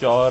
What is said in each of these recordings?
4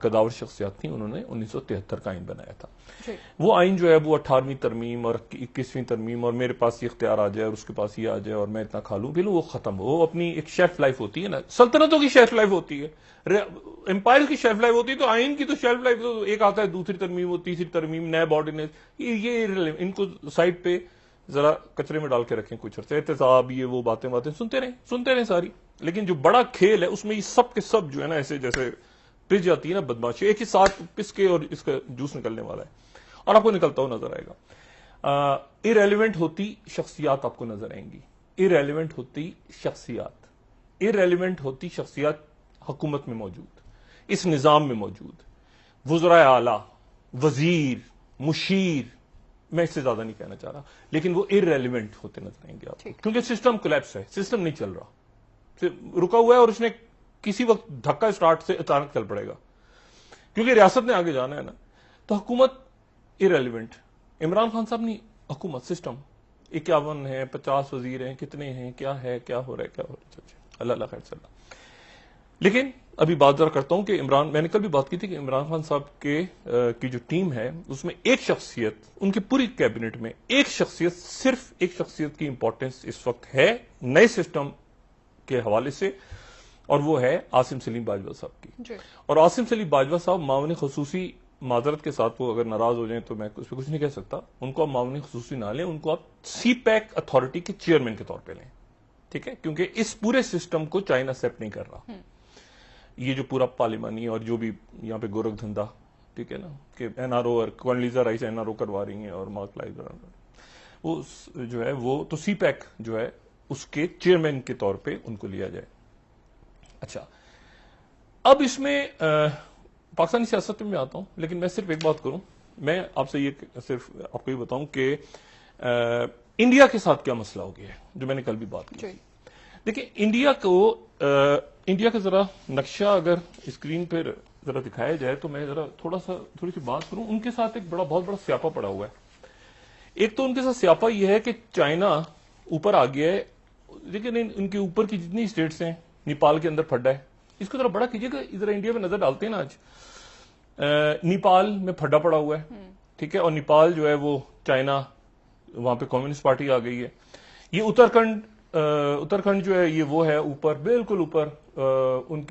قداور شخصیات تھیں، انہوں نے 1973 کا آئین بنایا تھا. وہ آئین جو ہے وہ 18ویں ترمیم اور 21ویں ترمیم اور میرے پاس یہ اختیار آ جائے اور اس کے پاس یہ آ جائے اور میں اتنا کھا لوں پی لوں، وہ ختم ہو. وہ اپنی ایک شیلف لائف ہوتی ہے نا، سلطنتوں کی شیلف لائف ہوتی ہے، امپائر کی شیلف لائف ہوتی ہے، تو آئین کی تو شیلف لائف تو ایک آتا ہے، دوسری ترمیم ہو، تیسری ترمیم، نیب آرڈیننس، یہ ان کو سائڈ پہ ذرا کچرے میں ڈال کے رکھیں کچھ عرصے. احتساب یہ وہ باتیں سنتے رہیں ساری. لیکن جو بڑا کھیل ہے اس میں یہ سب کے سب جو ہے نا ایسے جیسے پس جاتی ہے نا بدماشی، ایک ہی ساتھ پس کے اور اس کا جوس نکلنے والا ہے اور آپ کو نکلتا ہو نظر آئے گا. ایریلیونٹ ہوتی شخصیات آپ کو نظر آئیں گی، ایریلیونٹ ہوتی شخصیات، ایریلیونٹ ہوتی شخصیات حکومت میں موجود، اس نظام میں موجود، وزرائے اعلی، وزیر، مشیر، میں اس سے زیادہ نہیں کہنا چاہ رہا، لیکن وہ ایریلیونٹ ہوتے نظر آئیں گے آپ کو، کیونکہ سسٹم کولیپس ہے، سسٹم نہیں چل رہا، رکا ہوا ہے اور اس نے کسی وقت دھکا اسٹارٹ سے اچانک چل پڑے گا، کیونکہ ریاست نے آگے جانا ہے نا. تو حکومت ایریلیونٹ. عمران خان صاحب نے حکومت سسٹم 51 ہے، 50 وزیر ہیں، کتنے ہیں، کیا ہے، کیا ہو رہا ہے، کیا ہو رہا ہے، اللہ خیر صلی اللہ. لیکن ابھی بات ذرا کرتا ہوں کہ میں نے کل بھی بات کی تھی کہ عمران خان صاحب کی جو ٹیم ہے اس میں ایک شخصیت، ان کی پوری کیبنٹ میں ایک شخصیت، صرف ایک شخصیت کی امپورٹنس اس وقت ہے نئے سسٹم کے حوالے سے، اور وہ ہے عاصم سلیم باجوہ صاحب کی. اور عاصم سلیم باجوہ صاحب معاون خصوصی، معذرت کے ساتھ وہ اگر ناراض ہو جائیں تو میں اس پہ کچھ نہیں کہہ سکتا، ان کو آپ معاون خصوصی نہ لیں، ان کو آپ سی پیک اتھارٹی کے چیئرمین کے طور پہ لیں، ٹھیک ہے، کیونکہ اس پورے سسٹم کو چائنا ایکسپٹ نہیں کر رہا. یہ جو پورا پارلیمانی اور جو بھی یہاں پہ گورکھ دھندا، ٹھیک ہے نا، کہ این آر او اور کونڈلیزا رائس این آر او کروا رہی ہیں اور مارک لائزر، وہ جو ہے وہ تو سی پیک جو ہے اس کے چیئرمین کے طور پہ ان کو لیا جائے. اچھا، اب اس میں پاکستانی سیاست میں آتا ہوں، لیکن میں صرف ایک بات کروں، میں آپ سے یہ صرف آپ کو یہ بتاؤں کہ انڈیا کے ساتھ کیا مسئلہ ہو گیا ہے، جو میں نے کل بھی بات کی. دیکھیں انڈیا کا ذرا نقشہ اگر اسکرین پہ ذرا دکھایا جائے تو میں ذرا تھوڑی سی بات کروں. ان کے ساتھ ایک بہت بڑا سیاپا پڑا ہوا ہے. ایک تو ان کے ساتھ سیاپا یہ ہے کہ چائنا اوپر آ گیا ہے، لیکن ان کے اوپر کی جتنی اسٹیٹس ہیں، نیپال کے اندر پھڈا ہے، اس کو ذرا بڑا کیجیے گا، ادھر انڈیا میں نظر ڈالتے ہیں نا آج نیپال میں پھڈا پڑا ہوا ہے، ٹھیک ہے، اور نیپال جو ہے وہ چائنا، وہاں پہ کمیونسٹ پارٹی آ گئی ہے. یہ اتراکھنڈ جو ہے یہ وہ ہے اوپر، بالکل اوپر، ان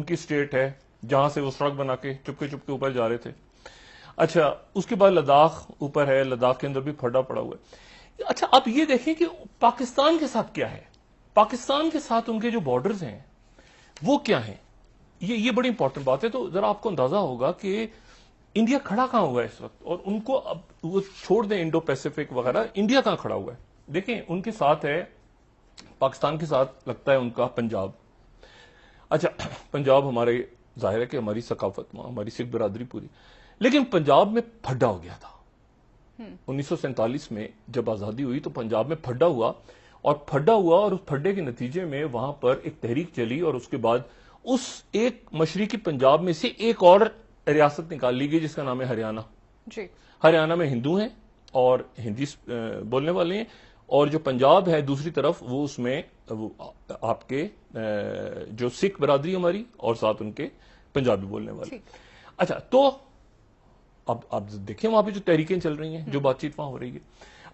کی اسٹیٹ ہے جہاں سے وہ سڑک بنا کے چپکے اوپر جا رہے تھے. اچھا، اس کے بعد لداخ اوپر ہے، لداخ کے اندر بھی پھڈا پڑا ہوا ہے. اچھا، آپ یہ دیکھیں کہ پاکستان کے ساتھ کیا ہے، پاکستان کے ساتھ ان کے جو بارڈرز ہیں وہ کیا ہیں، یہ بڑی امپورٹنٹ بات ہے. تو ذرا آپ کو اندازہ ہوگا کہ انڈیا کھڑا کہاں ہوا ہے اس وقت، اور ان کو اب وہ چھوڑ دیں انڈو پیسیفک وغیرہ، انڈیا کہاں کھڑا ہوا ہے. دیکھیں ان کے ساتھ ہے، پاکستان کے ساتھ لگتا ہے ان کا پنجاب. اچھا، پنجاب ہمارے ظاہر ہے کہ ہماری ثقافت، ہماری سکھ برادری پوری، لیکن پنجاب میں پھڈا ہو گیا تھا. 1947 میں جب آزادی ہوئی تو پنجاب میں پھڈا ہوا، اور اس پھڈے کے نتیجے میں وہاں پر ایک تحریک چلی، اور اس کے بعد اس ایک مشرقی پنجاب میں سے ایک اور ریاست نکال لی گئی جس کا نام ہے ہریانہ. ہریانہ میں ہندو ہیں اور ہندی بولنے والے ہیں، اور جو پنجاب ہے دوسری طرف وہ اس میں آپ کے جو سکھ برادری ہماری اور ساتھ ان کے پنجابی بولنے والے. اچھا، تو اب آپ دیکھیں وہاں پہ جو تحریکیں چل رہی ہیں، جو بات چیت وہاں ہو رہی ہے.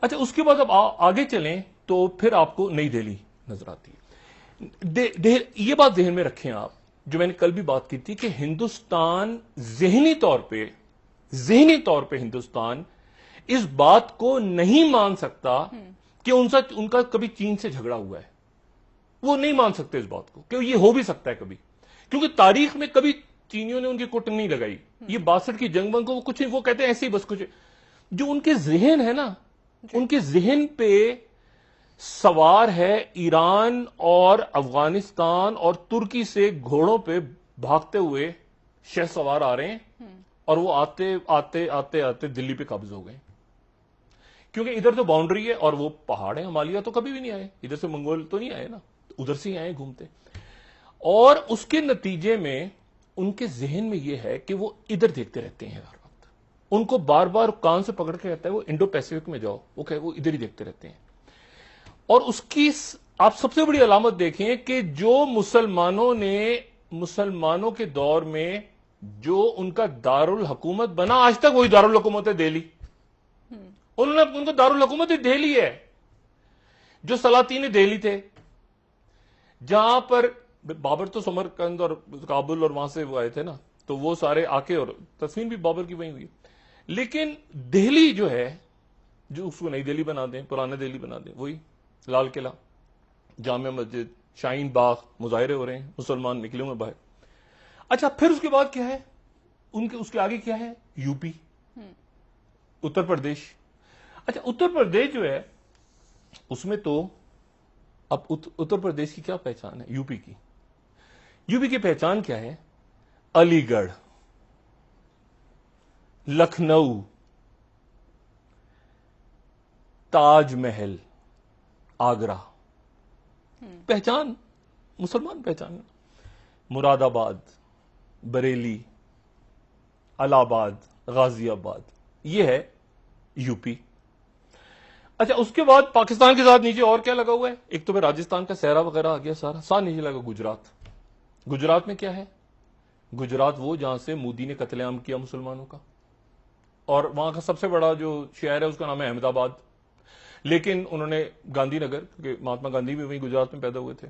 اچھا، اس کے بعد اب آگے چلیں تو پھر آپ کو نئی دہلی نظر آتی ہے. یہ بات ذہن میں رکھیں آپ، جو میں نے کل بھی بات کی تھی کہ ہندوستان ذہنی طور پہ ہندوستان اس بات کو نہیں مان سکتا کہ ان کا کبھی چین سے جھگڑا ہوا ہے. وہ نہیں مان سکتے اس بات کو کہ یہ ہو بھی سکتا ہے کبھی، کیونکہ تاریخ میں کبھی چینیوں نے ان کی کٹ نہیں لگائی. یہ 62 کی جنگ کو کچھ وہ کہتے ہیں ایسے ہی بس کچھ، جو ان کے ذہن ہے نا، ان کے ذہن پہ سوار ہے ایران اور افغانستان اور ترکی سے گھوڑوں پہ بھاگتے ہوئے شہ سوار آ رہے ہیں، اور وہ آتے آتے آتے آتے دلی پہ قابض ہو گئے. کیونکہ ادھر تو باؤنڈری ہے اور وہ پہاڑ ہیں، ہمالیہ تو کبھی بھی نہیں آئے، ادھر سے منگول تو نہیں آئے نا، ادھر سے ہی آئے گھومتے. اور اس کے نتیجے میں ان کے ذہن میں یہ ہے کہ وہ ادھر دیکھتے رہتے ہیں ہر وقت. ان کو بار بار کان سے پکڑ کے کہتا ہے وہ انڈو پیسیفک میں جاؤ، وہ ادھر ہی دیکھتے رہتے ہیں. اور اس کی آپ سب سے بڑی علامت دیکھیں کہ جو مسلمانوں نے مسلمانوں کے دور میں جو ان کا دارالحکومت بنا آج تک وہی دارالحکومت ہے دہلی. انہوں نے ان کو دارالحکومت ہی دہلی ہے. جو سلاطین دہلی تھے جہاں پر بابر تو سمرقند اور کابل اور وہاں سے وہ آئے تھے نا, تو وہ سارے آ کے, اور تسلیم بھی بابر کی وہیں ہوئی. لیکن دہلی جو ہے, جو اس کو نئی دہلی بنا دیں, پرانا دہلی بنا دیں, وہی لال قلعہ, جامع مسجد, شاہین باغ, مظاہرے ہو رہے ہیں, مسلمان نکلے ہوئے باہر. اچھا پھر اس کے بعد کیا ہے, اس کے آگے کیا ہے, یو پی, اتر پردیش. اچھا اتر پردیش جو ہے اس میں تو اب اتر پردیش کی کیا پہچان ہے, یو پی کی. یو پی کی پہچان کیا ہے, علی گڑھ, لکھنؤ, تاج محل, آگرہ. پہچان مسلمان پہچان. مراد آباد, بریلی, الہ آباد, غازی آباد, یہ ہے یو پی. اچھا اس کے بعد پاکستان کے ساتھ نیچے اور کیا لگا ہوا ہے, ایک تو پھر راجستھان کا سہرا وغیرہ آ گیا سارا. ساتھ نیچے لگا گجرات. گجرات میں کیا ہے, گجرات وہ جہاں سے مودی نے قتل عام کیا مسلمانوں کا, اور وہاں کا سب سے بڑا جو شہر ہے اس کا نام ہے احمد آباد. لیکن انہوں نے گاندھی نگر, کیونکہ مہاتما گاندھی بھی وہیں گجرات میں پیدا ہوئے تھے,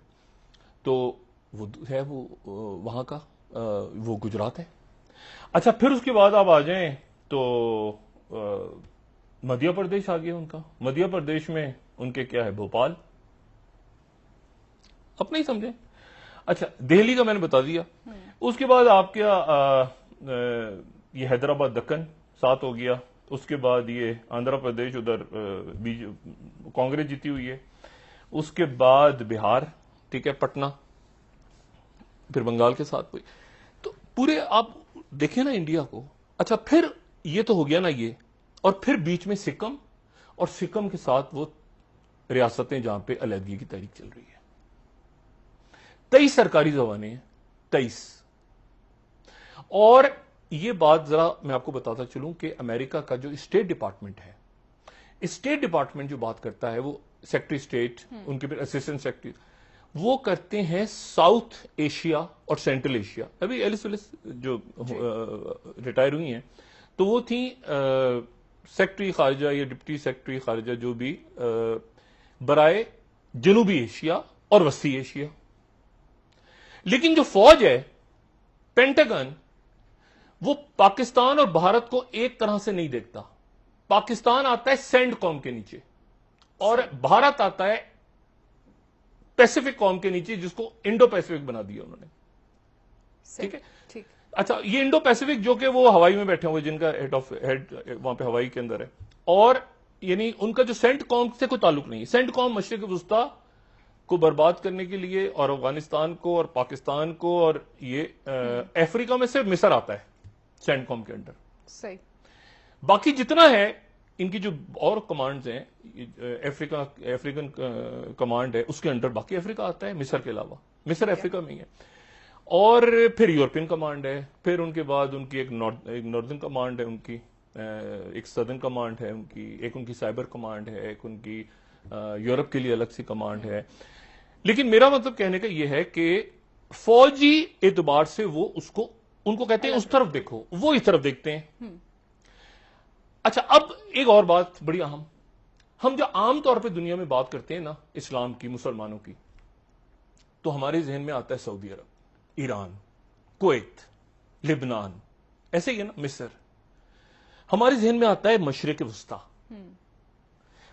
تو وہ ہے وہ وہاں کا وہ گجرات ہے. اچھا پھر اس کے بعد آپ آ جائیں تو مدھیہ پردیش آ گیا ان کا. مدھیہ پردیش میں ان کے کیا ہے, بھوپال, اپنا ہی سمجھیں. اچھا دہلی کا میں نے بتا دیا. اس کے بعد آپ کیا یہ حیدرآباد دکن ساتھ ہو گیا. اس کے بعد یہ آندھرا پردیش, ادھر کانگریس جیتی ہوئی ہے. اس کے بعد بہار, ٹھیک ہے, پٹنہ, پھر بنگال کے ساتھ ہوئی. تو پورے آپ دیکھیں نا انڈیا کو. اچھا پھر یہ تو ہو گیا نا یہ, اور پھر بیچ میں سکم, اور سکم کے ساتھ وہ ریاستیں جہاں پہ علیحدگی کی تحریک چل رہی ہے. 23 سرکاری زبانیں ہیں, 23. اور یہ بات ذرا میں آپ کو بتاتا چلوں کہ امریکہ کا جو اسٹیٹ ڈپارٹمنٹ ہے, اسٹیٹ ڈپارٹمنٹ جو بات کرتا ہے, وہ سیکٹری اسٹیٹ, ان کے پھر اسسٹنٹ سیکٹری, وہ کرتے ہیں ساؤتھ ایشیا اور سینٹرل ایشیا. ابھی ایلس ویلس جو ریٹائر ہوئی ہیں تو وہ تھیں سیکٹری خارجہ یا ڈپٹی سیکٹری خارجہ جو بھی برائے جنوبی ایشیا اور وسطی ایشیا. لیکن جو فوج ہے, پینٹاگن, وہ پاکستان اور بھارت کو ایک طرح سے نہیں دیکھتا. پاکستان آتا ہے سینڈ کام کے نیچے, اور بھارت آتا ہے پیسیفک کام کے نیچے, جس کو انڈو پیسیفک بنا دیا انہوں نے. ٹھیک ہے. اچھا یہ انڈو پیسیفک جو کہ وہ ہوائی میں بیٹھے ہوئے, جن کا ہیڈ وہاں پہ ہوائی کے اندر ہے, اور یعنی ان کا جو سینٹ کام سے کوئی تعلق نہیں ہے. سینٹ کام مشرق وسطی کو برباد کرنے کے لیے, اور افغانستان کو اور پاکستان کو, اور یہ افریقہ میں صرف مصر آتا ہے سینٹ کام کے انڈر. صحیح. باقی جتنا ہے ان کی جو اور کمانڈز ہیں, افریقن کمانڈ ہے, اس کے انڈر باقی افریقہ آتا ہے مصر کے علاوہ. مصر افریقہ میں ہی ہے. اور پھر یورپین کمانڈ ہے, پھر ان کے بعد ان کی ایک ناردرن کمانڈ ہے, ان کی ایک سدرن کمانڈ ہے, ان کی ایک ان کی سائبر کمانڈ ہے, ایک ان کی یورپ کے لیے الگ سی کمانڈ ہے. لیکن میرا مطلب کہنے کا یہ ہے کہ فوجی اعتبار سے وہ اس کو, ان کو کہتے ہیں اس طرف دیکھو, وہ اس طرف دیکھتے ہیں. اچھا اب ایک اور بات بڑی اہم, ہم جو عام طور پہ دنیا میں بات کرتے ہیں نا اسلام کی, مسلمانوں کی, تو ہمارے ذہن میں آتا ہے سعودی عرب, ایران, کویت, لبنان, ایسے ہی ہے نا, مصر. ہمارے ذہن میں آتا ہے مشرق وسطی,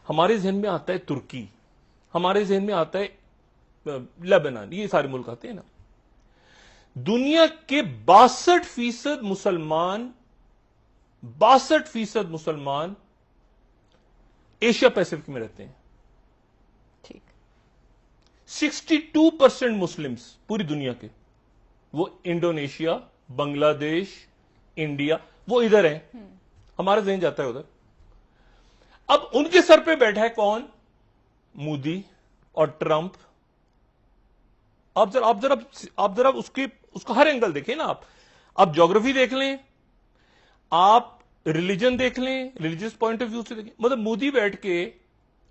ہمارے ذہن میں آتا ہے ترکی, ہمارے ذہن میں آتا ہے لبنان. یہ سارے ملک آتے ہیں نا. دنیا کے 62% مسلمان 62% مسلمان ایشیا پیسفک میں رہتے ہیں. ٹھیک. 62% مسلمز پوری دنیا کے, وہ انڈونیشیا, بنگلہ دیش, انڈیا, وہ ادھر ہیں. ہمارا ذہن جاتا ہے ادھر. اب ان کے سر پہ بیٹھا ہے کون, مودی اور ٹرمپ. آپ ذرا اس کا ہر اینگل دیکھیں نا. آپ جیوگرافی دیکھ لیں, آپ ریلیجن دیکھ لیں, ریلیجیس پوائنٹ آف ویو سے دیکھیں. مطلب مودی بیٹھ کے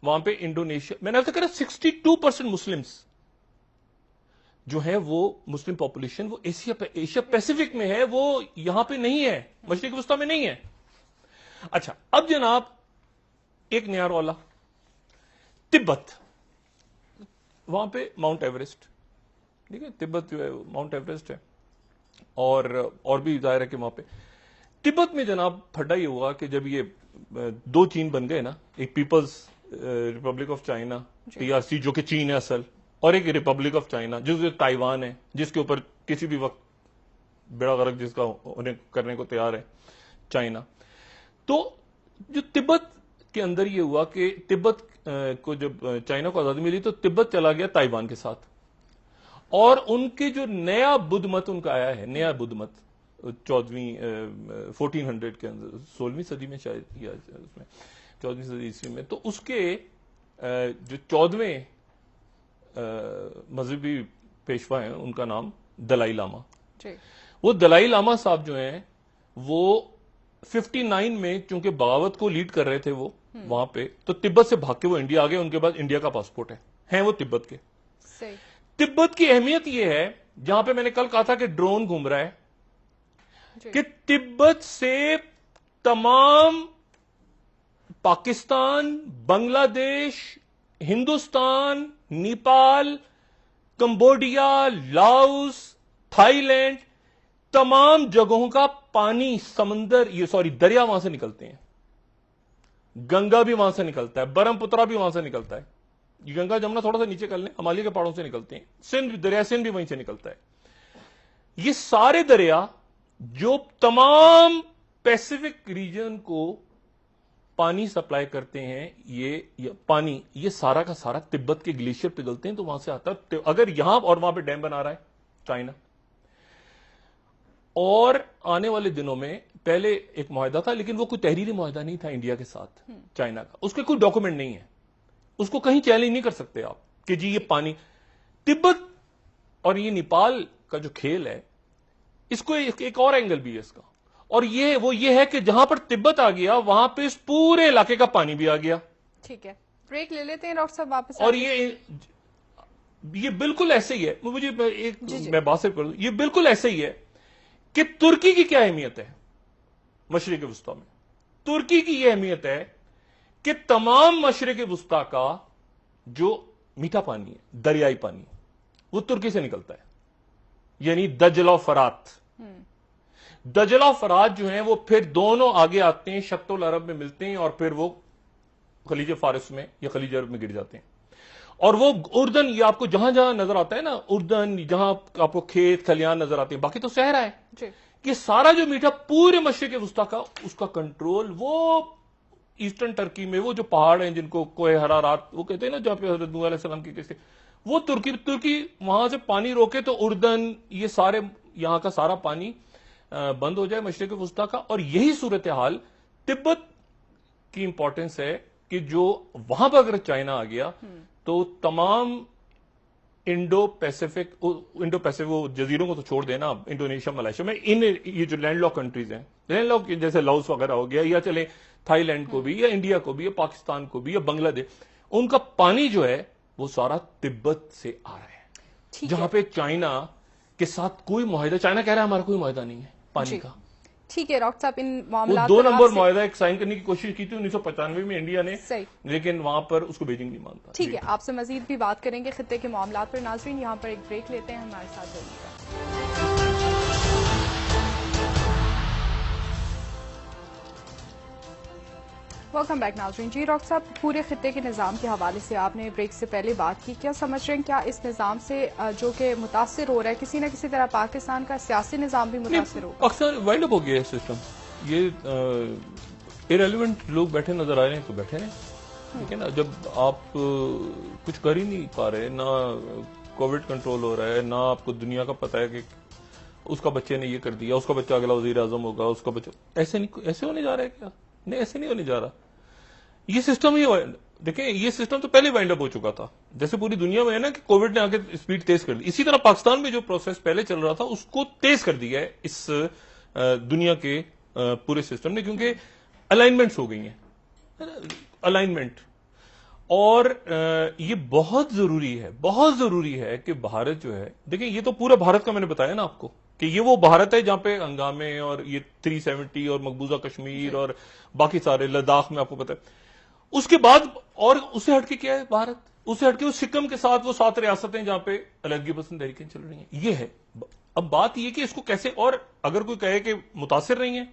وہاں پہ انڈونیشیا, میں نے آپ سے کہا 62% مسلمس, جو ہے وہ مسلم پاپولیشن وہ ایشیا پیسیفک میں ہے, وہ یہاں پہ نہیں ہے, مشرق وسطی میں نہیں ہے. اچھا, اب جناب ایک نیا رولا, تبت, وہاں پہ ماؤنٹ ایوریسٹ, ٹھیک ہے, تبت جو ہے ماؤنٹ ایوریسٹ ہے, اور بھی ظاہر ہے کہ وہاں پہ تبت میں جناب پھڈا یہ ہوا کہ جب یہ دو چین بن گئے نا, ایک People's Republic of China PRC جو کہ چین ہے اصل, اور ایک ریپبلک آف چائنا جو تائیوان ہے, جس کے اوپر کسی بھی وقت بیڑا غرق جس کا انہیں کرنے کو تیار ہے چائنا. تو جو تبت کے اندر یہ ہوا کہ تبت کو جب چائنا کو آزادی ملی تو تبت چلا گیا تائیوان کے ساتھ, اور ان کے جو نیا بدھ مت ان کا آیا ہے, نیا بدھ مت 1400 کے اندر, 16ویں صدی میں شاید, یا اس میں 14ویں صدی عیسوی میں, تو اس کے جو 14ویں مذہبی پیشوا ہیں ان کا نام دلائی لاما. وہ دلائی لاما صاحب جو ہیں وہ 59 میں چونکہ بغاوت کو لیڈ کر رہے تھے وہ وہاں پہ, تو تبت سے بھاگ کے وہ انڈیا آ گئے, ان کے بعد انڈیا کا پاسپورٹ ہے, ہیں وہ تبت کے. تبت کی اہمیت یہ ہے, جہاں پہ میں نے کل کہا تھا کہ ڈرون گھوم رہا ہے, کہ تبت سے تمام Pakistan, Bangladesh, Hindustan, Nepal, Cambodia, Laos, Thailand, تمام جگہوں کا پانی, سمندر, دریا وہاں سے نکلتے ہیں. گنگا بھی وہاں سے نکلتا ہے, برہم پترا بھی وہاں سے نکلتا ہے, یہ گنگا جمنا تھوڑا سا نیچے کر لیں, ہمالیہ کے پہاڑوں سے نکلتے ہیں, دریا سندھ بھی وہیں سے نکلتا ہے. یہ سارے دریا جو تمام پیسیفک ریجن کو پانی سپلائی کرتے ہیں, یہ پانی یہ سارا کا سارا تبت کے گلیشیئر پگھلتے ہیں, تو وہاں سے آتا ہے. اگر یہاں اور وہاں پہ ڈیم بنا رہا ہے چائنا, اور آنے والے دنوں میں, پہلے ایک معاہدہ تھا لیکن وہ کوئی تحریری معاہدہ نہیں تھا انڈیا کے ساتھ چائنا کا, اس کے کوئی ڈاکومنٹ نہیں ہے, اس کو کہیں چیلنج نہیں کر سکتے آپ کہ جی یہ پانی. تبت اور یہ نیپال کا جو کھیل ہے, اس کو ایک اور اینگل بھی ہے اس کا, اور وہ یہ ہے کہ جہاں پر تبت آ گیا وہاں پہ اس پورے علاقے کا پانی بھی آ گیا. ٹھیک ہے, بریک لے لیتے ہیں ڈاکٹر صاحب واپس. اور یہ بالکل ایسے ہی ہے, مجھے میں بات صرف کر دوں, یہ بالکل ایسے ہی ہے کہ ترکی کی کیا اہمیت ہے مشرق وسطی میں. ترکی کی یہ اہمیت ہے کہ تمام مشرق وسطی کا جو میٹھا پانی ہے, دریائی پانی, وہ ترکی سے نکلتا ہے, یعنی دجلہ و فرات. دجلہ و فرات جو ہیں وہ پھر دونوں آگے آتے ہیں, شط العرب میں ملتے ہیں, اور پھر وہ خلیج فارس میں یا خلیج عرب میں گر جاتے ہیں. اور وہ اردن, یہ آپ کو جہاں جہاں نظر آتا ہے نا, اردن, جہاں آپ کو کھیت کھلیان نظر آتے ہیں, باقی تو صحرا ہے. یہ سارا جو میٹھا پورے مشرق وسطی کا, اس کا کنٹرول وہ ایسٹرن ٹرکی میں وہ جو پہاڑ ہیں جن کو کوہ حرارات وہ کہتے ہیں نا, جہاں پہ حضرت نوح علیہ السلام کی کیسے, وہ ترکی وہاں سے پانی روکے تو اردن, یہ سارے یہاں کا سارا پانی بند ہو جائے مشرق وسطی کا. اور یہی صورتحال تبت کی امپورٹنس ہے کہ جو وہاں پر اگر چائنا آ گیا تو تمام انڈو پیسفک وہ جزیروں کو تو چھوڑ دینا, انڈونیشیا, ملائیشیا میں, یہ جو لینڈ لاک کنٹریز ہیں, لینڈ لاک جیسے لاؤس وغیرہ ہو گیا, یا چلے تھائی لینڈ کو بھی, یا انڈیا کو بھی, یا پاکستان کو بھی, یا بنگلہ دیش, ان کا پانی جو ہے وہ سارا تبت سے آ رہا ہے. جہاں پہ چائنا کے ساتھ کوئی معاہدہ, چائنا کہہ رہا ہے ہمارا کوئی معاہدہ نہیں ہے پانی کا. ٹھیک ہے ڈاکٹر صاحب, ان معاملات 2 نمبر معاہدہ ایک سائن کرنے کی کوشش کی تھی 1995 میں انڈیا نے, لیکن وہاں پر اس کو بیجنگ نہیں مانتا. ٹھیک ہے, آپ سے مزید بھی بات کریں گے خطے کے معاملات پر. ناظرین, یہاں پر ایک بریک لیتے ہیں, ہمارے ساتھ رہیے گا. ویلکم بیک ناظرین. جی ڈاکٹر صاحب, پورے خطے کے نظام کے حوالے سے آپ نے بریک سے پہلے بات کی, کیا سمجھ رہے ہیں کیا اس نظام سے جو کہ متاثر ہو رہا ہے کسی نہ کسی طرح پاکستان کا سیاسی نظام بھی متاثر ہوگا؟ پاکستان وائنڈ اپ ہو گیا ہے سسٹم, یہ ارریلیونٹ لوگ بیٹھے نظر آ رہے ہیں تو بیٹھے ہیں, ٹھیک ہے نا. جب آپ کچھ کر ہی نہیں پا رہے, نہ کووڈ کنٹرول ہو رہا ہے, نہ آپ کو دنیا کا پتا ہے کہ اس کا بچے نے یہ کر دیا, اس کا بچہ اگلا وزیر اعظم ہوگا, اس کا بچہ ایسے ہونے جا رہا ہے کیا؟ نہیں, ایسے نہیں ہونے جا رہا. یہ سسٹم ہی دیکھیں, یہ سسٹم تو پہلے وائنڈ اپ ہو چکا تھا, جیسے پوری دنیا میں ہے نا کہ کووڈ نے آ کے اسپیڈ تیز کر دی, اسی طرح پاکستان میں جو پروسیس پہلے چل رہا تھا اس کو تیز کر دیا ہے اس دنیا کے پورے سسٹم نے, کیونکہ الائنمنٹس ہو گئی ہیں, الائنمنٹ. اور یہ بہت ضروری ہے کہ بھارت جو ہے، دیکھیں یہ تو پورا بھارت کا میں نے بتایا نا آپ کو کہ یہ وہ بھارت ہے جہاں پہ ہنگامے اور یہ 370 اور مقبوضہ کشمیر اور باقی سارے لداخ میں آپ کو پتا ہے. اس کے بعد اور اس سے ہٹ کے کیا ہے بھارت؟ اس سے ہٹ کے سکم کے ساتھ وہ 7 ریاستیں جہاں پہ علیحدگی پسند تحریکیں چل رہی ہیں. یہ ہے اب بات یہ کہ اس کو کیسے، اور اگر کوئی کہے کہ متاثر نہیں ہے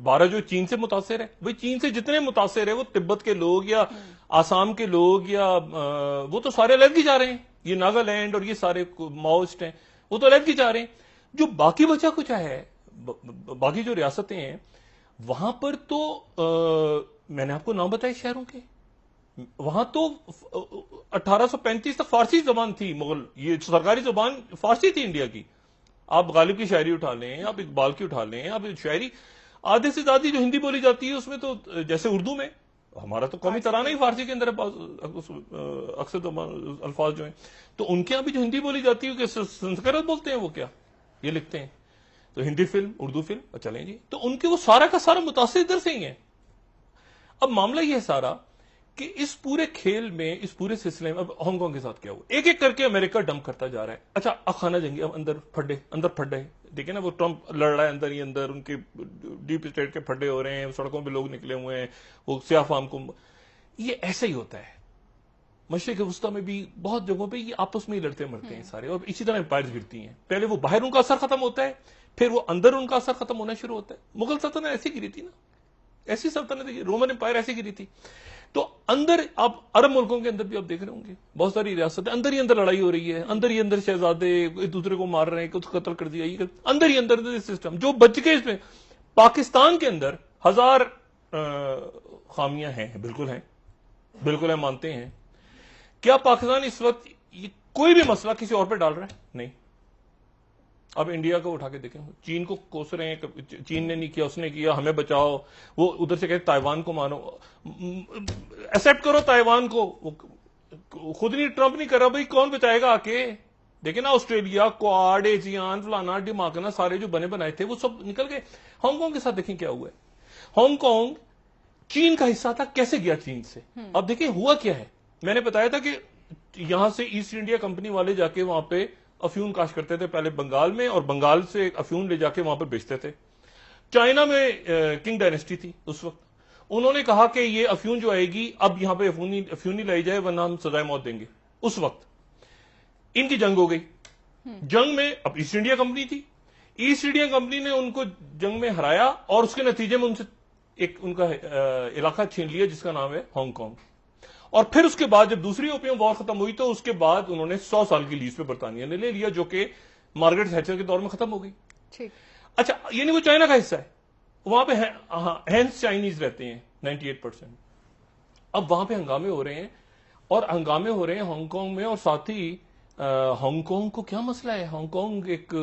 بھارت جو چین سے متاثر ہے، بھئی چین سے جتنے متاثر ہے وہ تبت کے لوگ یا آسام کے لوگ یا وہ تو سارے علیحدگی جا رہے ہیں. یہ ناگالینڈ اور یہ سارے ماؤسٹ ہیں وہ تو علیحدگی جا رہے ہیں. جو باقی بچا کچھ ہے، باقی جو ریاستیں ہیں وہاں پر تو میں نے آپ کو نام بتائے شہروں کے، وہاں تو 1835 تک فارسی زبان تھی. مغل یہ سرکاری زبان فارسی تھی انڈیا کی. آپ غالب کی شاعری اٹھا لیں، آپ اقبال کی اٹھا لیں، آپ شاعری آدھے سے زیادہ جو ہندی بولی جاتی ہے اس میں تو جیسے اردو میں ہمارا تو قومی ترانہ ہی فارسی کے اندر اکثر الفاظ جو ہیں، تو ان کے یہاں بھی جو ہندی بولی جاتی ہے کہ سنسکرت بولتے ہیں وہ کیا یہ لکھتے ہیں، تو ہندی فلم اردو فلم چلیں جی، تو ان کے وہ سارا کا سارا متاثر ادھر سے ہی ہیں. اب معاملہ یہ ہے سارا کہ اس پورے کھیل میں، اس پورے سلسلے میں اب ہانگ کانگ کے ساتھ کیا ہوا، ایک ایک کر کے امریکہ ڈمپ کرتا جا رہا ہے. اچھا اخانہ جنگی اب اندر پھڈے دیکھیں نا، وہ ٹرمپ لڑ رہا ہے اندر ہی اندر، ان کے ڈیپ اسٹیٹ کے پھڈے ہو رہے ہیں، سڑکوں پہ لوگ نکلے ہوئے ہیں، وہ سیاہ فام کو. یہ ایسا ہی ہوتا ہے مشرق وسطیٰ میں بھی بہت جگہوں پہ یہ آپس میں ہی لڑتے مرتے ہیں سارے، اور اسی طرح امپائرز گرتی ہیں. پہلے وہ باہر ان کا اثر ختم ہوتا ہے، پھر وہ اندر ان کا اثر ختم ہونا شروع ہوتا ہے. مغل سلطنت ایسی گری تھی نا، ایسی سلطنت رومن امپائر ایسی گری تھی. تو اندر آپ عرب ملکوں کے اندر بھی آپ دیکھ رہے ہوں گے بہت ساری ریاستیں اندر ہی اندر لڑائی ہو رہی ہے، اندر ہی اندر شہزادے ایک دوسرے کو مار رہے ہیں، کچھ قتل کر دیا، اندر ہی اندر سسٹم جو بچ کے. اس میں پاکستان کے اندر 1000 خامیاں ہیں، بالکل ہیں مانتے ہیں. کیا پاکستان اس وقت کوئی بھی مسئلہ کسی اور پہ ڈال رہا ہے؟ نہیں. اب انڈیا کو اٹھا کے دیکھیں، چین کو کوس رہے ہیں، چین نے نہیں کیا اس نے کیا، ہمیں بچاؤ. وہ ادھر سے کہتے تائیوان کو مانو، ایکسپٹ کرو تائیوان کو. خود نہیں ٹرمپ نہیں کر رہا، بھائی کون بچائے گا آ کے؟ دیکھیں نا آسٹریلیا، کوآڈ، ایجیان، فلانا ڈیماکنا سارے جو بنے بنائے تھے وہ سب نکل گئے. ہانگ کانگ کے ساتھ دیکھیں کیا ہوا ہے. ہانگ کانگ چین کا حصہ تھا، کیسے گیا چین سے؟ اب دیکھیں ہوا کیا ہے. میں نے بتایا تھا کہ یہاں سے ایسٹ انڈیا کمپنی والے جا کے وہاں پہ افیون کاشت کرتے تھے پہلے بنگال میں، اور بنگال سے افیون لے جا کے وہاں پہ بیچتے تھے. چائنا میں کنگ ڈائنیسٹی تھی اس وقت، انہوں نے کہا کہ یہ افیون جو آئے گی اب یہاں پہ افیون نہیں لائی جائے ورنہ ہم سزائے موت دیں گے. اس وقت ان کی جنگ ہو گئی. جنگ میں اب ایسٹ انڈیا کمپنی تھی، ایسٹ انڈیا کمپنی نے ان کو جنگ میں ہرایا اور اس کے نتیجے میں ان سے ایک ان کا علاقہ چھین لیا جس کا نام ہے ہانگ کانگ. اور پھر اس کے بعد جب دوسری اوپیم وار ختم ہوئی تو اس کے بعد انہوں نے 100 سال کی لیز پہ برطانیہ نے لے لیا، جو کہ مارگریٹ تھیچر کے دور میں ختم ہو گئی. اچھا یعنی وہ چائنا کا حصہ ہے، وہاں پہ ہینس چائنیز رہتے ہیں 98%. اب وہاں پہ ہنگامے ہو رہے ہیں، اور ہنگامے ہو رہے ہیں ہانگ کانگ میں، اور ساتھ ہی ہانگ کانگ کو کیا مسئلہ ہے؟ ہانگ کانگ ایک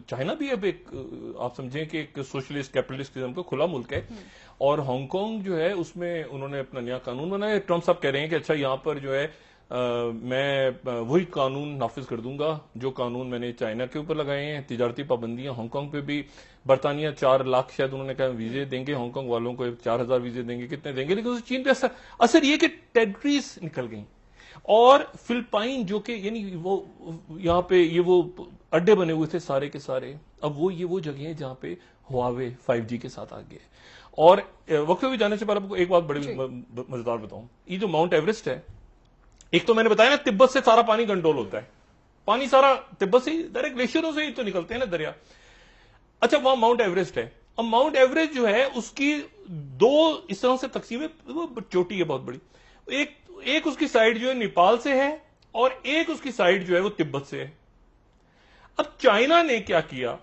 چائنا بھی اب ایک آپ سمجھیں کہ ایک سوشلسٹ کیپٹلسٹ قسم کا کھلا ملک ہے، اور ہانگ کانگ جو ہے اس میں انہوں نے اپنا نیا قانون بنایا. ٹرمپ صاحب کہہ رہے ہیں کہ اچھا یہاں پر جو ہے میں وہی قانون نافذ کر دوں گا جو قانون میں نے چائنا کے اوپر لگائے ہیں. تجارتی پابندیاں ہانگ کانگ پہ بھی. برطانیہ 4 لاکھ شاید انہوں نے کہا ویزے دیں گے ہانگ کانگ والوں کو، 4000 ویزے دیں گے، کتنے دیں گے. لیکن چین پہ اثر یہ کہ ٹیریٹریز نکل گئیں. اور فلپائن جو کہ یعنی وہ یہاں پہ یہ وہ اڈے بنے ہوئے تھے سارے کے سارے، اب وہ یہ وہ جگہ ہیں جہاں پہ ہواوے 5G کے ساتھ آ گئے. اور وقت پہ بھی جانے سے پہلے آپ کو ایک بات بڑی مزیدار بتاؤں. یہ جو ماؤنٹ ایوریسٹ ہے، ایک تو میں نے بتایا نا تبت سے سارا پانی کنٹرول ہوتا ہے، پانی سارا تبت سے ہی ڈائریکٹ گلیشیئروں سے ہی تو نکلتے ہیں نا دریا. اچھا وہاں ماؤنٹ ایوریسٹ ہے. اب ماؤنٹ ایوریسٹ جو ہے اس کی 2 اس طرح سے تقسیم ہے، وہ چوٹی ہے بہت بڑی. ایک اس کی سائڈ جو ہے نیپال سے ہے اور ایک اس کی سائڈ جو ہے وہ تبت سے ہے. اب چائنا نے کیا کیا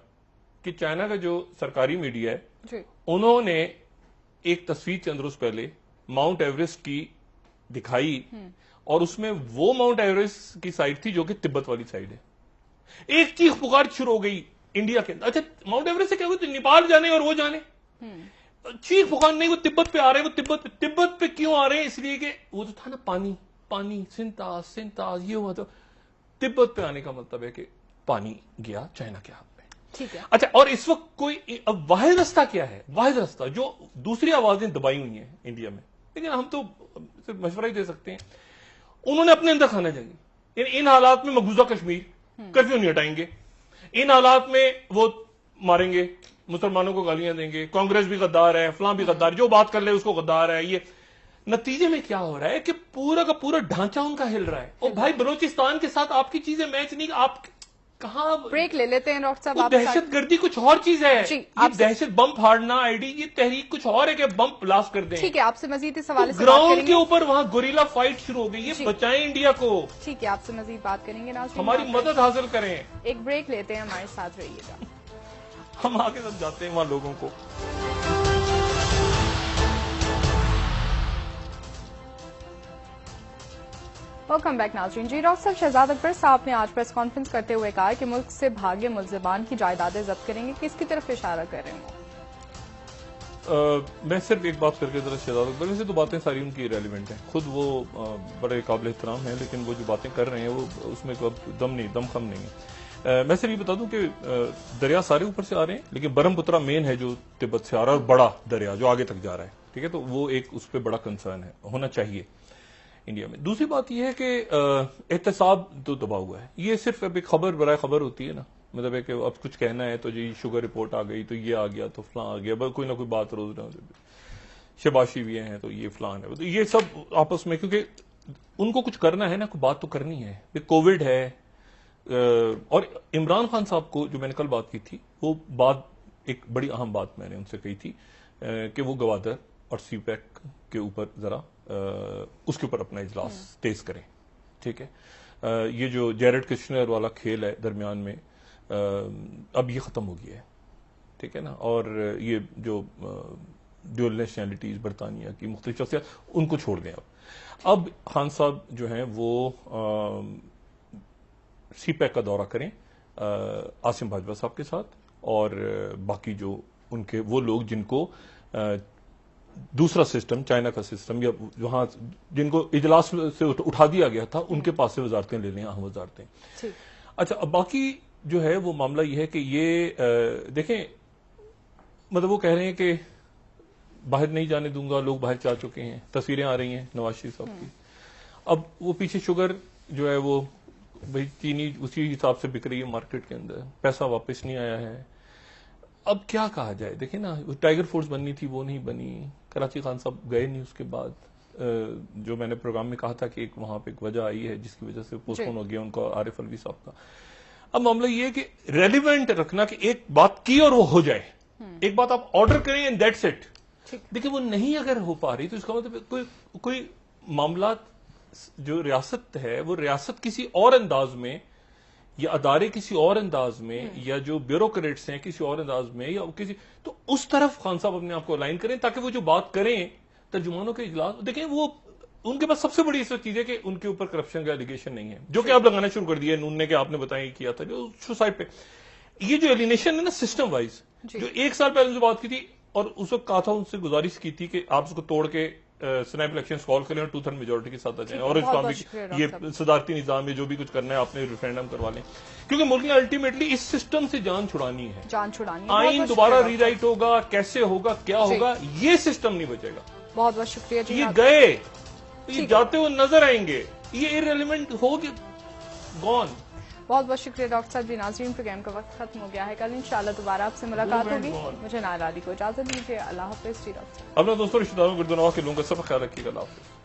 کہ چائنا کا جو سرکاری میڈیا ہے انہوں نے ایک تصویر چند روز پہلے ماؤنٹ ایوریسٹ کی دکھائی، اور اس میں وہ ماؤنٹ ایوریسٹ کی سائڈ تھی جو کہ تبت والی سائڈ ہے. ایک چیخ پکار شروع ہو گئی انڈیا کے اندر، اچھا ماؤنٹ ایوریسٹ سے کیا ہوئی؟ نیپال جانے اور وہ جانے. چیخ پکار نہیں، وہ تبت پہ آ رہے ہیں، وہ تبت پہ کیوں آ رہے ہیں؟ اس لیے کہ وہ جو تھا نا پانی سنتاز یہ ہوا. تو تبت پہ آنے کا مطلب ہے کہ پانی گیا چائنا کے ہاتھ میں. ٹھیک ہے. اچھا اور اس وقت کوئی اب واحد رستہ کیا ہے؟ واحد رستہ جو دوسری آوازیں دبائی ہوئی ہیں انڈیا میں، لیکن ہم تو صرف مشورہ ہی دے سکتے ہیں. انہوں نے اپنے اندر کھانا چاہیے. ان حالات میں مقبوضہ کشمیر کرفیو نہیں ہٹائیں گے, ان حالات میں وہ ماریں گے, مسلمانوں کو گالیاں دیں گے, کانگریس بھی غدار ہے, فلاں بھی غدار, جو بات کر لے اس کو غدار ہے. یہ نتیجے میں کیا ہو رہا ہے کہ پورا کا پورا ڈھانچہ ان کا ہل رہا ہے. اور بھائی بلوچستان کے ساتھ آپ کی چیزیں میچ نہیں, آپ کہاں بریک لے لیتے ہیں ڈاکٹر صاحب. دہشت گردی کچھ اور چیز ہے, یہ دہشت بم پھاڑنا آئی ڈی, یہ تحریک کچھ اور ہے کہ بم بلاسٹ کر دیں. ٹھیک ہے, آپ سے مزید اس حوالے سے گراؤنڈ کے اوپر وہاں گوریلا فائٹ شروع ہو گئی, یہ بچائیں انڈیا کو. ٹھیک ہے, آپ سے مزید بات کریں گے ناظرین, ہماری مدد حاصل کریں. ایک بریک لیتے ہیں, ہمارے ساتھ رہیے گا. ہم آگے سب جاتے ہیں وہاں لوگوں کو. ویلکم بیک ناظرین. جی ڈاکٹر صاحب, شہزاد اکبر صاحب نے آج پریس کانفرنس کرتے ہوئے کہا کہ ملک سے بھاگے ملزمان کی جائیدادیں ضبط کریں گے. کس کی طرف اشارہ کر رہے ہیں؟ میں صرف ایک بات کر کے ذرا شہزاد اکبر, ویسے تو باتیں ساری ان کی ریلیونٹ ہیں, خود وہ بڑے قابل احترام ہیں, لیکن وہ جو باتیں کر رہے ہیں وہ اس میں دم خم نہیں ہے. میں صرف یہ بتا دوں کہ دریا سارے اوپر سے آ رہے ہیں, لیکن برہم پترا مین ہے جو تبت سے آ رہا ہے, اور بڑا دریا جو آگے تک جا رہا ہے. ٹھیک ہے, تو وہ ایک اس پہ بڑا کنسرن ہے, ہونا چاہیے انڈیا میں. دوسری بات یہ ہے کہ احتساب تو دبا ہوا ہے. یہ صرف اب ایک خبر برائے خبر ہوتی ہے نا, مطلب ہے کہ اب کچھ کہنا ہے تو جی شوگر رپورٹ آ گئی تو یہ آ گیا تو فلاں آ گیا, بس کوئی نہ کوئی بات روز نہ شباشی بھی ہیں تو یہ فلان ہے, تو یہ سب آپس میں, کیونکہ ان کو کچھ کرنا ہے نا, کوئی بات تو کرنی ہے. کووڈ ہے, اور عمران خان صاحب کو جو میں نے کل بات کی تھی, وہ بات ایک بڑی اہم بات میں نے ان سے کہی تھی کہ وہ گوادر اور سی پیک کے اوپر ذرا اس کے اوپر اپنا اجلاس تیز کریں. ٹھیک ہے, یہ جو جیرڈ کشنر والا کھیل ہے درمیان میں, اب یہ ختم ہو گیا ہے. ٹھیک ہے نا, اور یہ جو ڈیول نیشنلٹیز برطانیہ کی مختلف شخصیات, ان کو چھوڑ دیں. اب خان صاحب جو ہیں وہ سی پیک کا دورہ کریں عاصم بھاجپا صاحب کے ساتھ, اور باقی جو ان کے وہ لوگ جن کو دوسرا سسٹم, چائنا کا سسٹم, یا وہاں جن کو اجلاس سے اٹھا دیا گیا تھا, ان کے پاس سے وزارتیں لے لیں, اہم وزارتیں. اچھا, اب باقی جو ہے وہ معاملہ یہ ہے کہ یہ دیکھیں, مطلب وہ کہہ رہے ہیں کہ باہر نہیں جانے دوں گا, لوگ باہر جا چکے ہیں, تصویریں آ رہی ہیں نواز شریف صاحب کی. اب وہ پیچھے شوگر جو ہے وہ بھائی چینی اسی حساب سے بک رہی ہے مارکیٹ کے اندر, پیسہ واپس نہیں آیا ہے. اب کیا کہا جائے, دیکھیں نا, ٹائیگر فورس بننی تھی وہ نہیں بنی, کراچی خان صاحب گئے نہیں. اس کے بعد جو میں نے پروگرام میں کہا تھا کہ ایک وہاں پہ ایک وجہ آئی ہے جس کی وجہ سے پوسٹ پون ہو گیا ان کا, عارف الوی صاحب کا. اب معاملہ یہ ہے کہ ریلیونٹ رکھنا, کہ ایک بات کی اور وہ ہو جائے, ایک بات آپ آرڈر کریں اینڈ دیٹس اٹ. دیکھیں وہ نہیں اگر ہو پا رہی تو اس کا مطلب کوئی معاملات جو ریاست ہے وہ ریاست کسی اور انداز میں, یا ادارے کسی اور انداز میں, یا جو بیوروکریٹس ہیں کسی اور انداز میں, یا کسی, تو اس طرف خان صاحب اپنے آپ کو الائن کریں, تاکہ وہ جو بات کریں ترجمانوں کے اجلاس, دیکھیں وہ ان کے پاس سب سے بڑی اس وقت چیز ہے کہ ان کے اوپر کرپشن کا ایلیگیشن نہیں ہے, جو کہ آپ لگانا شروع کر دیا نون نے, کہ آپ نے بتایا کیا تھا جو سوسائڈ پہ. یہ جو ایلینیشن ہے نا سسٹم وائز, جو ایک سال پہلے ان سے بات کی تھی, اور اس وقت کہا تھا ان سے گزارش کی تھی کہ آپ اس کو توڑ کے سنیپ الیکشن کال کریں اور 2/3 میجورٹی کے ساتھ آ جائیں, اور اسلامک یہ صدارتی نظام میں جو بھی کچھ کرنا ہے آپ نے ریفرینڈم کروا لیں, کیونکہ ملک نے الٹیمیٹلی اس سسٹم سے جان چھڑانی ہے. آئین دوبارہ ری رائٹ ہوگا, کیسے ہوگا, کیا ہوگا, یہ سسٹم نہیں بچے گا. بہت بہت شکریہ جی. یہ گئے, یہ جاتے ہوئے نظر آئیں گے, یہ ارریلیونٹ ہوگی, گون. بہت بہت شکریہ ڈاکٹر صاحب. جی ناظرین, پروگرام کا وقت ختم ہو گیا ہے, کل انشاءاللہ دوبارہ آپ سے ملاقات ہوگی. مجھے نائلہ علی کو اجازت دیجیے, اللہ حافظ. جی ڈاکٹر صاحب, اپنا دوستوں رشتہ داروں گردنواں کے لوگوں کا سب خیال رکھیے گا. اللہ حافظ.